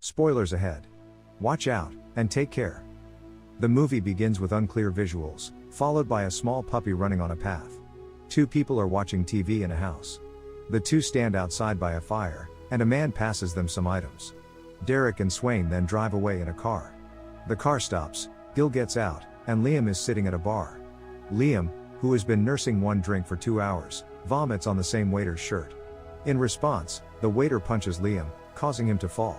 Spoilers ahead. Watch out, and take care. The movie begins with unclear visuals, followed by a small puppy running on a path. Two people are watching TV in a house. The two stand outside by a fire, and a man passes them some items. Derek and Swain then drive away in a car. The car stops, Gil gets out, and Liam is sitting at a bar. Liam, who has been nursing one drink for 2 hours, vomits on the same waiter's shirt. In response, the waiter punches Liam, causing him to fall.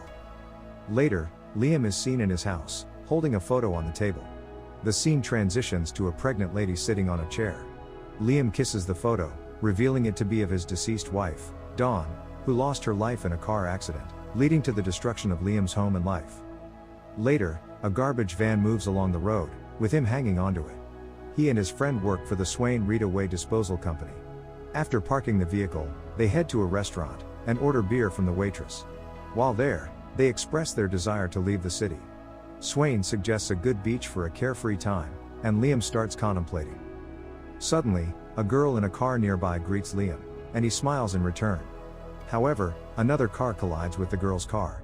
Later, Liam is seen in his house, holding a photo on the table. The scene transitions to a pregnant lady sitting on a chair. Liam kisses the photo, revealing it to be of his deceased wife, Dawn, who lost her life in a car accident, leading to the destruction of Liam's home and life. Later, a garbage van moves along the road, with him hanging onto it. He and his friend work for the Swain Read-Away Disposal Company. After parking the vehicle, they head to a restaurant, and order beer from the waitress. While there, they express their desire to leave the city. Swain suggests a good beach for a carefree time, and Liam starts contemplating. Suddenly, a girl in a car nearby greets Liam, and he smiles in return. However, another car collides with the girl's car.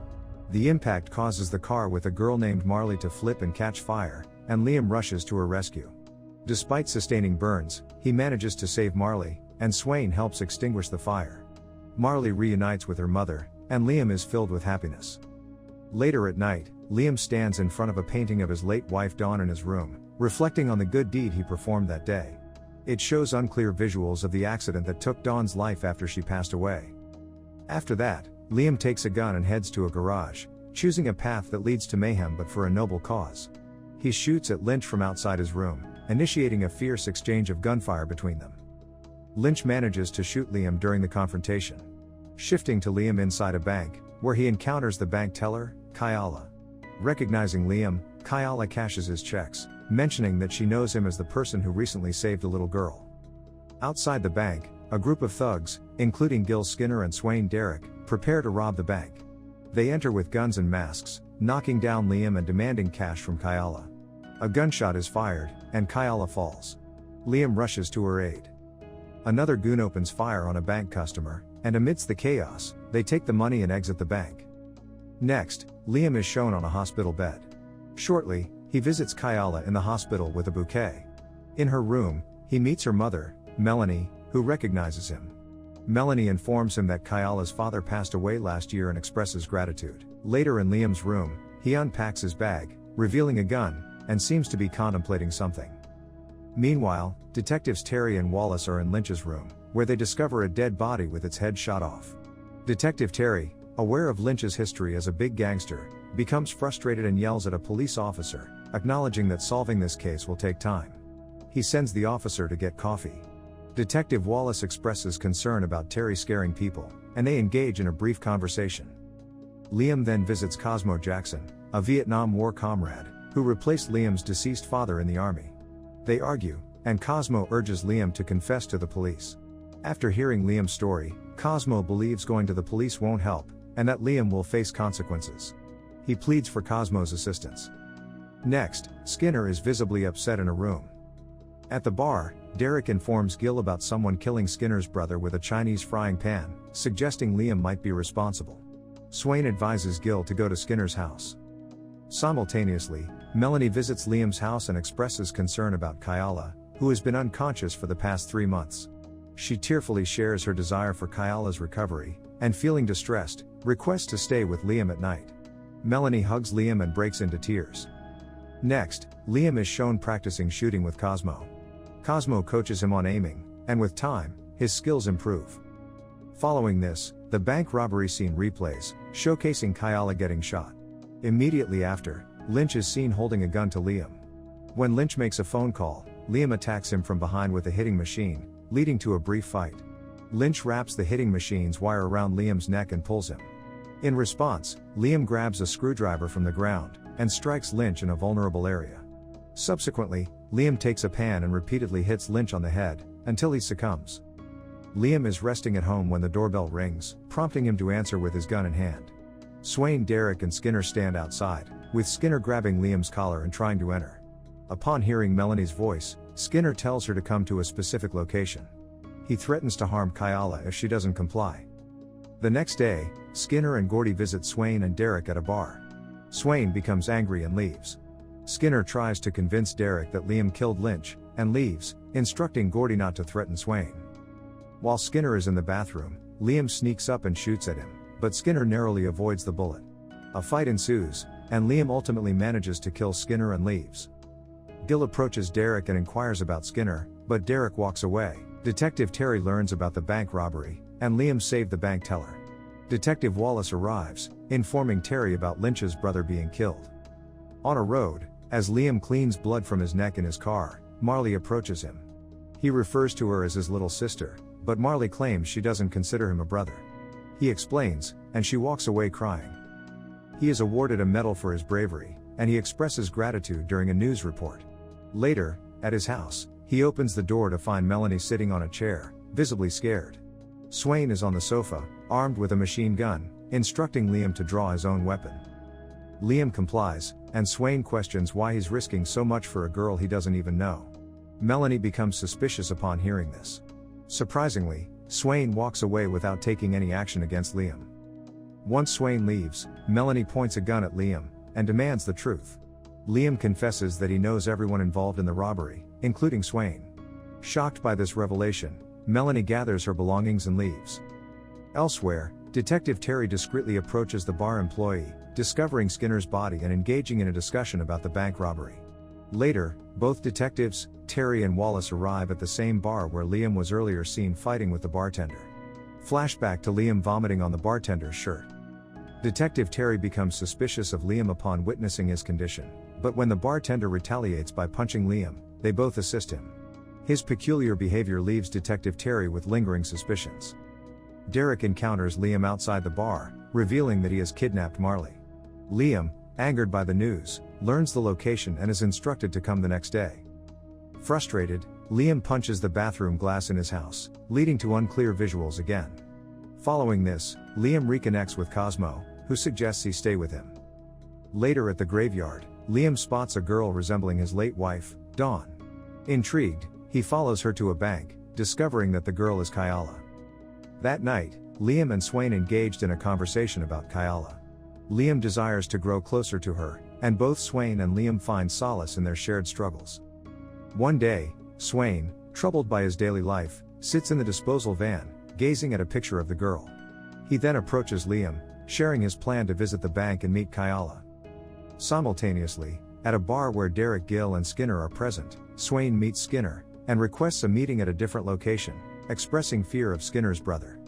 The impact causes the car with a girl named Marley to flip and catch fire, and Liam rushes to her rescue. Despite sustaining burns, he manages to save Marley, and Swain helps extinguish the fire. Marley reunites with her mother, and Liam is filled with happiness. Later at night, Liam stands in front of a painting of his late wife Dawn in his room, reflecting on the good deed he performed that day. It shows unclear visuals of the accident that took Dawn's life after she passed away. After that, Liam takes a gun and heads to a garage, choosing a path that leads to mayhem but for a noble cause. He shoots at Lynch from outside his room, initiating a fierce exchange of gunfire between them. Lynch manages to shoot Liam during the confrontation. Shifting to Liam inside a bank, where he encounters the bank teller, Kayala. Recognizing Liam, Kayala cashes his checks, mentioning that she knows him as the person who recently saved a little girl. Outside the bank, a group of thugs, including Gil Skinner and Swain Derek, prepare to rob the bank. They enter with guns and masks, knocking down Liam and demanding cash from Kayala. A gunshot is fired, and Kayala falls. Liam rushes to her aid. Another goon opens fire on a bank customer, and amidst the chaos, they take the money and exit the bank. Next, Liam is shown on a hospital bed. Shortly, he visits Kayala in the hospital with a bouquet. In her room, he meets her mother, Melanie, who recognizes him. Melanie informs him that Kayala's father passed away last year and expresses gratitude. Later in Liam's room, he unpacks his bag, revealing a gun, and seems to be contemplating something. Meanwhile, detectives Terry and Wallace are in Lynch's room, where they discover a dead body with its head shot off. Detective Terry, aware of Lynch's history as a big gangster, becomes frustrated and yells at a police officer, acknowledging that solving this case will take time. He sends the officer to get coffee. Detective Wallace expresses concern about Terry scaring people, and they engage in a brief conversation. Liam then visits Cosmo Jackson, a Vietnam War comrade, who replaced Liam's deceased father in the army. They argue, and Cosmo urges Liam to confess to the police. After hearing Liam's story, Cosmo believes going to the police won't help, and that Liam will face consequences. He pleads for Cosmo's assistance. Next, Skinner is visibly upset in a room. At the bar, Derek informs Gil about someone killing Skinner's brother with a Chinese frying pan, suggesting Liam might be responsible. Swain advises Gil to go to Skinner's house. Simultaneously, Melanie visits Liam's house and expresses concern about Kayala, who has been unconscious for the past 3 months. She tearfully shares her desire for Kayala's recovery, and feeling distressed, requests to stay with Liam at night. Melanie hugs Liam and breaks into tears. Next, Liam is shown practicing shooting with Cosmo. Cosmo coaches him on aiming, and with time, his skills improve. Following this, the bank robbery scene replays, showcasing Kayala getting shot. Immediately after, Lynch is seen holding a gun to Liam. When Lynch makes a phone call, Liam attacks him from behind with a hitting machine, leading to a brief fight. Lynch wraps the hitting machine's wire around Liam's neck and pulls him. In response, Liam grabs a screwdriver from the ground, and strikes Lynch in a vulnerable area. Subsequently, Liam takes a pan and repeatedly hits Lynch on the head, until he succumbs. Liam is resting at home when the doorbell rings, prompting him to answer with his gun in hand. Swain, Derek and Skinner stand outside, with Skinner grabbing Liam's collar and trying to enter. Upon hearing Melanie's voice, Skinner tells her to come to a specific location. He threatens to harm Kayala if she doesn't comply. The next day, Skinner and Gordy visit Swain and Derek at a bar. Swain becomes angry and leaves. Skinner tries to convince Derek that Liam killed Lynch, and leaves, instructing Gordy not to threaten Swain. While Skinner is in the bathroom, Liam sneaks up and shoots at him, but Skinner narrowly avoids the bullet. A fight ensues, and Liam ultimately manages to kill Skinner and leaves. Gil approaches Derek and inquires about Skinner, but Derek walks away. Detective Terry learns about the bank robbery, and Liam saved the bank teller. Detective Wallace arrives, informing Terry about Lynch's brother being killed. On a road, as Liam cleans blood from his neck in his car, Marley approaches him. He refers to her as his little sister, but Marley claims she doesn't consider him a brother. He explains, and she walks away crying. He is awarded a medal for his bravery, and he expresses gratitude during a news report. Later, at his house, he opens the door to find Melanie sitting on a chair, visibly scared. Swain is on the sofa, armed with a machine gun, instructing Liam to draw his own weapon. Liam complies, and Swain questions why he's risking so much for a girl he doesn't even know. Melanie becomes suspicious upon hearing this. Surprisingly, Swain walks away without taking any action against Liam. Once Swain leaves, Melanie points a gun at Liam, and demands the truth. Liam confesses that he knows everyone involved in the robbery, including Swain. Shocked by this revelation, Melanie gathers her belongings and leaves. Elsewhere, Detective Terry discreetly approaches the bar employee, discovering Skinner's body and engaging in a discussion about the bank robbery. Later, both detectives, Terry and Wallace, arrive at the same bar where Liam was earlier seen fighting with the bartender. Flashback to Liam vomiting on the bartender's shirt. Detective Terry becomes suspicious of Liam upon witnessing his condition, but when the bartender retaliates by punching Liam, they both assist him. His peculiar behavior leaves Detective Terry with lingering suspicions. Derek encounters Liam outside the bar, revealing that he has kidnapped Marley. Liam, angered by the news, learns the location and is instructed to come the next day. Frustrated, Liam punches the bathroom glass in his house, leading to unclear visuals again. Following this, Liam reconnects with Cosmo, who suggests he stay with him. Later at the graveyard, Liam spots a girl resembling his late wife, Dawn. Intrigued, he follows her to a bank, discovering that the girl is Kayala. That night, Liam and Swain engaged in a conversation about Kayala. Liam desires to grow closer to her, and both Swain and Liam find solace in their shared struggles. One day, Swain, troubled by his daily life, sits in the disposal van, gazing at a picture of the girl. He then approaches Liam, sharing his plan to visit the bank and meet Kayala. Simultaneously, at a bar where Derek, Gill and Skinner are present, Swain meets Skinner, and requests a meeting at a different location, expressing fear of Skinner's brother.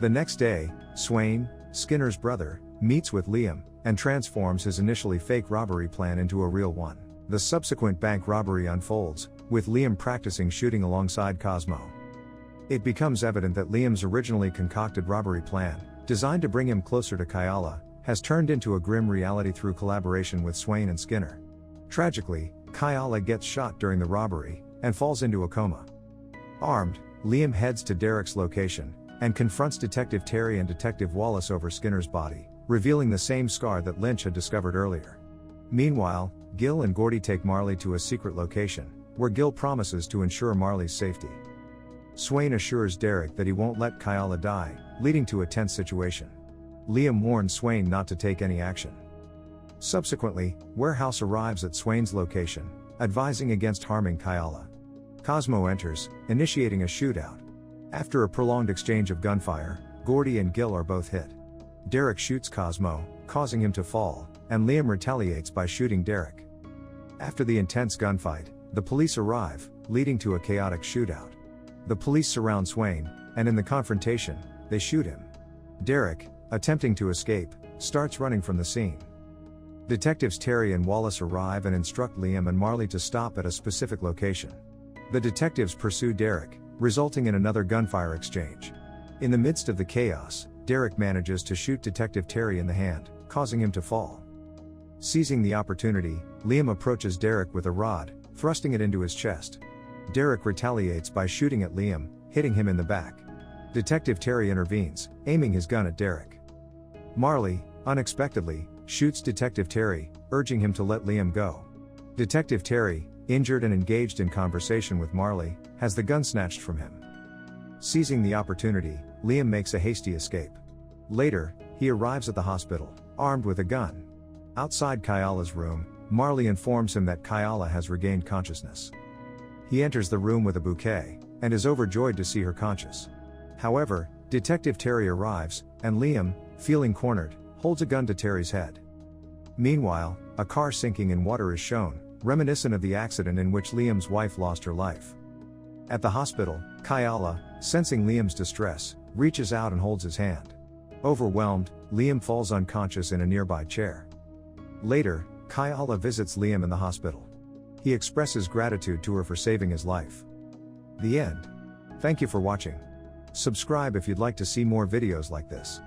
The next day, Swain, Skinner's brother, meets with Liam, and transforms his initially fake robbery plan into a real one. The subsequent bank robbery unfolds, with Liam practicing shooting alongside Cosmo. It becomes evident that Liam's originally concocted robbery plan, designed to bring him closer to Kayala, has turned into a grim reality through collaboration with Swain and Skinner. Tragically, Kayala gets shot during the robbery, and falls into a coma. Armed, Liam heads to Derek's location, and confronts Detective Terry and Detective Wallace over Skinner's body, revealing the same scar that Lynch had discovered earlier. Meanwhile, Gill and Gordy take Marley to a secret location, where Gill promises to ensure Marley's safety. Swain assures Derek that he won't let Kayala die, leading to a tense situation. Liam warns Swain not to take any action. Subsequently, Warehouse arrives at Swain's location, advising against harming Kayala. Cosmo enters, initiating a shootout. After a prolonged exchange of gunfire, Gordy and Gill are both hit. Derek shoots Cosmo, causing him to fall, and Liam retaliates by shooting Derek. After the intense gunfight, the police arrive, leading to a chaotic shootout. The police surround Swain, and in the confrontation, they shoot him. Derek, attempting to escape, starts running from the scene. Detectives Terry and Wallace arrive and instruct Liam and Marley to stop at a specific location. The detectives pursue Derek, resulting in another gunfire exchange. In the midst of the chaos, Derek manages to shoot Detective Terry in the hand, causing him to fall. Seizing the opportunity, Liam approaches Derek with a rod, thrusting it into his chest. Derek retaliates by shooting at Liam, hitting him in the back. Detective Terry intervenes, aiming his gun at Derek. Marley, unexpectedly, shoots Detective Terry, urging him to let Liam go. Detective Terry, injured and engaged in conversation with Marley, has the gun snatched from him. Seizing the opportunity, Liam makes a hasty escape. Later, he arrives at the hospital, armed with a gun. Outside Kyala's room, Marley informs him that Kyala has regained consciousness. He enters the room with a bouquet, and is overjoyed to see her conscious. However, Detective Terry arrives, and Liam, feeling cornered, holds a gun to Terry's head. Meanwhile, a car sinking in water is shown, reminiscent of the accident in which Liam's wife lost her life. At the hospital, Kyala, sensing Liam's distress, reaches out and holds his hand. Overwhelmed, Liam falls unconscious in a nearby chair. Later, Kyala visits Liam in the hospital. He expresses gratitude to her for saving his life. The end. Thank you for watching. Subscribe if you'd like to see more videos like this.